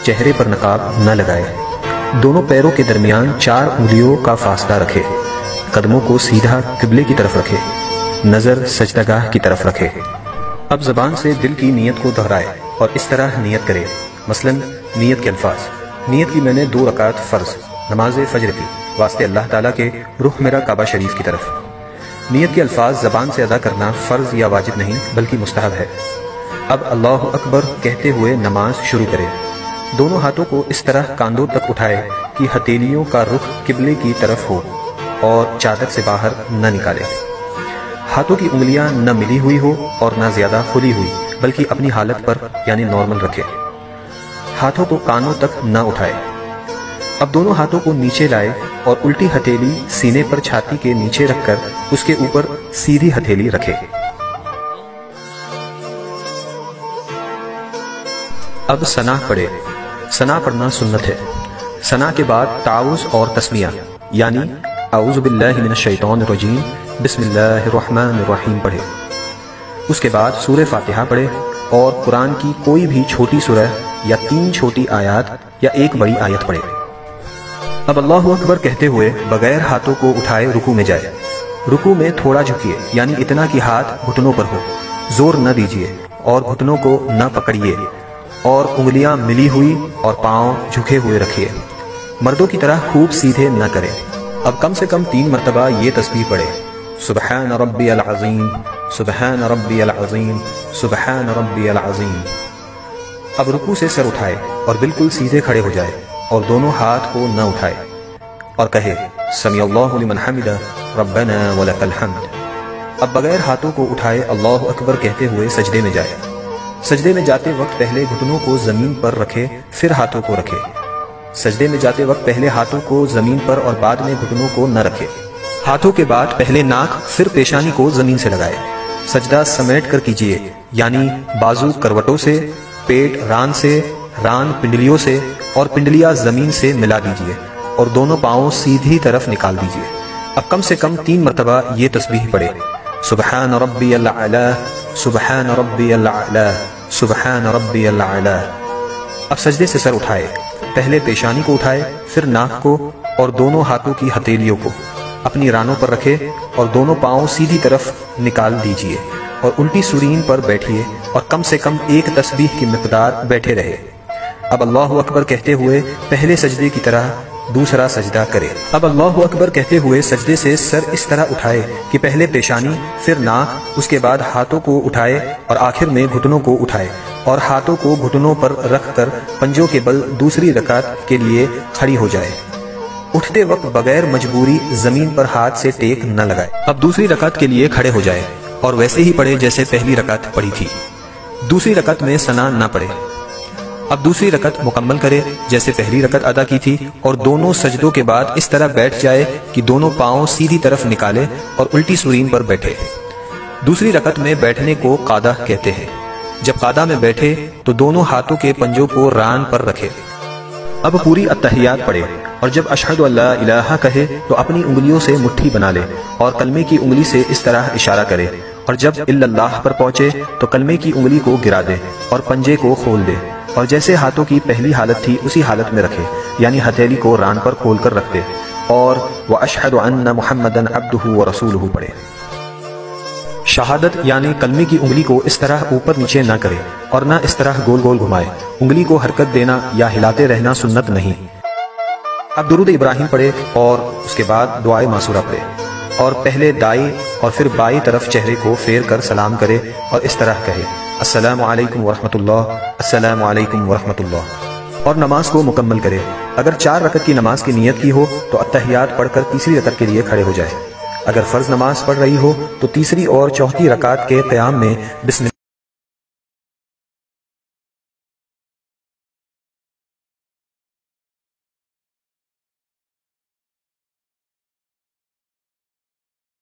چہرے پر نقاب نہ لگائے، دونوں پیروں کے درمیان 4 انگلیوں کا فاصلہ رکھے، قدموں کو سیدھا قبلے کی طرف رکھے، نظر سجدہ گاہ کی طرف رکھے۔ اب زبان سے دل کی نیت کو دہرائے اور اس طرح نیت کرے، مثلا نیت کے الفاظ: نیت کی میں نے 2 رکعت فرض نماز فجر کی واسطے اللہ تعالیٰ کے رخ میرا کعبہ شریف کی طرف۔ نیت کے الفاظ زبان سے ادا کرنا فرض یا واجب نہیں بلکہ مستحب ہے۔ اب اللہ اکبر کہتے ہوئے نماز شروع کرے، دونوں ہاتھوں کو اس طرح کاندھوں تک اٹھائے کہ ہتھیلیوں کا رخ قبلے کی طرف ہو اور چادر سے باہر نہ نکالے۔ ہاتھوں کی انگلیاں نہ ملی ہوئی ہو اور نہ زیادہ کھلی ہوئی بلکہ اپنی حالت پر یعنی نارمل رکھے۔ ہاتھوں کو کانوں تک نہ اٹھائے۔ اب دونوں ہاتھوں کو نیچے لائے اور الٹی ہتھیلی سینے پر چھاتی کے نیچے رکھ کر اس کے اوپر سیدھی ہتھیلی رکھے۔ اب ثنا پڑھے۔ ثنا پڑھنا سنت ہے۔ ثنا کے بعد تعوذ اور تسمیہ یعنی اعوذ باللہ من الشیطان الرجیم بسم اللہ الرحمن الرحیم پڑھے۔ اس کے بعد سورہ فاتحہ پڑھے اور قرآن کی کوئی بھی چھوٹی سورہ یا 3 چھوٹی آیات یا 1 بڑی آیت پڑھے۔ اب اللہ اکبر کہتے ہوئے بغیر ہاتھوں کو اٹھائے رکوع میں جائے۔ رکوع میں تھوڑا جھکیے یعنی اتنا کہ ہاتھ گھٹنوں پر ہو، زور نہ دیجیے اور گھٹنوں کو نہ پکڑیے اور انگلیاں ملی ہوئی اور پاؤں جھکے ہوئے رکھیے۔ مردوں کی طرح خوب سیدھے نہ کریں۔ اب کم سے کم 3 مرتبہ یہ تسبیح پڑھے: سبحان ربی العظیم، سبحان ربی العظیم، سبحان ربی العظیم۔ اب رکوع سے سر اٹھائے اور بالکل سیدھے کھڑے ہو جائے اور دونوں ہاتھ کو نہ اٹھائے اور کہے سمیع اللہ لمن حمدہ ربنا ولک الحمد۔ اب بغیر ہاتھوں کو اٹھائے اللہ اکبر کہتے ہوئے سجدے میں جائے۔ سجدے میں جاتے وقت پہلے گھٹنوں کو زمین پر رکھے پھر ہاتھوں کو رکھے۔ سجدے میں جاتے وقت پہلے ہاتھوں کو زمین پر اور بعد میں گھٹنوں کو نہ رکھے۔ ہاتھوں کے بعد پہلے ناک پھر پیشانی کو زمین سے لگائے۔ سجدہ سمیٹ کر کیجیے یعنی بازو کروٹوں سے، پیٹ ران سے، ران پنڈلیوں سے اور پنڈلیاں زمین سے ملا دیجیے اور دونوں پاؤں سیدھی طرف نکال دیجیے۔ اب کم سے کم 3 مرتبہ یہ تسبیح پڑھے: سبحان ربی الاعلی، سبحان ربی الاعلی، سبحان ربی الاعلی۔ اب سجدے سے سر اٹھائے، پہلے پیشانی کو اٹھائے پھر ناک کو اور دونوں ہاتھوں کی ہتھیلیوں کو اپنی رانوں پر رکھے اور دونوں پاؤں سیدھی طرف نکال دیجیے اور الٹی سرین پر بیٹھیے اور کم سے کم 1 تسبیح کی مقدار بیٹھے رہے۔ اب اللہ اکبر کہتے ہوئے پہلے سجدے کی طرح دوسرا سجدہ کرے۔ اب اللہ اکبر کہتے ہوئے سجدے سے سر اس طرح اٹھائے کہ پہلے پیشانی پھر ناک، اس کے بعد ہاتھوں کو اٹھائے اور آخر میں گھٹنوں کو اٹھائے اور ہاتھوں کو گھٹنوں پر رکھ کر پنجوں کے بل دوسری رکعت کے لیے کھڑی ہو جائے۔ اٹھتے وقت بغیر مجبوری زمین پر ہاتھ سے ٹیک نہ لگائے۔ اب دوسری رکعت کے لیے کھڑے ہو جائے اور ویسے ہی پڑھے جیسے پہلی رکعت پڑھی تھی۔ دوسری رکعت میں ثنا نہ پڑھے۔ اب دوسری رکعت مکمل کرے جیسے پہلی رکعت ادا کی تھی اور دونوں سجدوں کے بعد اس طرح بیٹھ جائے کہ دونوں پاؤں سیدھی طرف نکالے اور الٹی سرین پر بیٹھے۔ دوسری رکعت میں بیٹھنے کو قعدہ کہتے ہیں۔ جب قعدہ میں بیٹھے تو دونوں ہاتھوں کے پنجوں کو ران پر رکھے۔ اب پوری التحیات پڑھے اور جب اشہد ان لا الہ کہے تو اپنی انگلیوں سے مٹھی بنا لے اور کلمے کی انگلی سے اس طرح اشارہ کرے اور جب الا اللہ پر پہنچے تو کلمے کی انگلی کو گرا دے اور پنجے کو کھول دے اور جیسے ہاتھوں کی پہلی حالت تھی اسی حالت میں رکھے یعنی ہتھیلی کو ران پر کھول کر رکھ دے اور وَأَشْهَدُ أَنَّ مُحَمَّدًا عَبْدُهُ وَرَسُولُهُ پڑھے۔ شہادت یعنی کلمے کی انگلی کو اس طرح اوپر نیچے نہ کرے اور نہ اس طرح گول گول گھمائے۔ انگلی کو حرکت دینا یا ہلاتے رہنا سنت نہیں۔ اب درود ابراہیم پڑھے اور اس کے بعد دعائے معصورہ پڑھے اور پہلے دائیں اور پھر بائیں طرف چہرے کو پھیر کر سلام کرے اور اس طرح کہے السلام علیکم ورحمۃ اللہ، السلام علیکم ورحمۃ اللہ، اور نماز کو مکمل کرے۔ اگر 4 رکعت کی نماز کی نیت کی ہو تو التحیات پڑھ کر تیسری رکعت کے لیے کھڑے ہو جائے۔ اگر فرض نماز پڑھ رہی ہو تو تیسری اور چوتھی رکعت کے قیام میں بسم